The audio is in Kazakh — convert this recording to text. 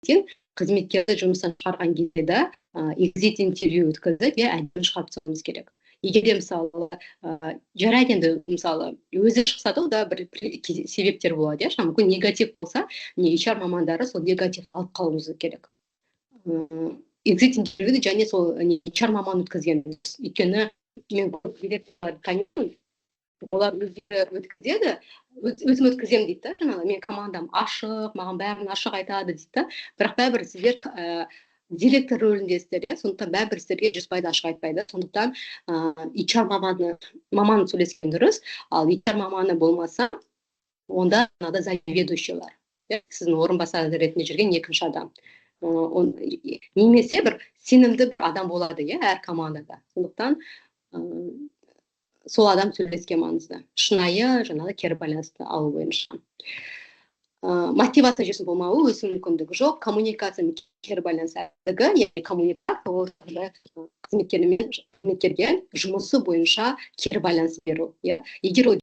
маркетинг қызметкерді жұмыстан шығарған кезде де экзит интервью өткізіп, әдемі шығарып тастауымыз керек. Егер де мысалы жарайды енді мысалы өзі шықса да бір себептер болады, мүмкін негатив болса, HR мамандары сол негатив алып қалуымыз керек. Экзит интервьюді және сол HR маман өткізген. Өйткені мен танимын, олар өздері өткізеді, өзім өткіземін дейді, жаңағы мен командам ашық, маған бәрін ашық айтады дейді, бірақ бәрібір сіздер директор рөліндесіздер, сондықтан бәрібір сіздерге 100% ашық айтпайды. Сондықтан HR маманы сөйлескен дұрыс, ал HR маманы болмаса, онда заведующий бар. Сіздің орынбасар ретінде жүрген екінші адам. Немесе бір сенімді адам болады, әр командада. Сондықтан сол адам сөйлескен маңызды. Шынайы, жаңағы кері байланысты алу бойынша. Мотивация жүйесінің болмауы өсу мүмкіндігі жоқ, коммуникация кері байланысты, яғни коммуникация ол қызметкерге жұмысы бойынша кері байланыс беру. Егер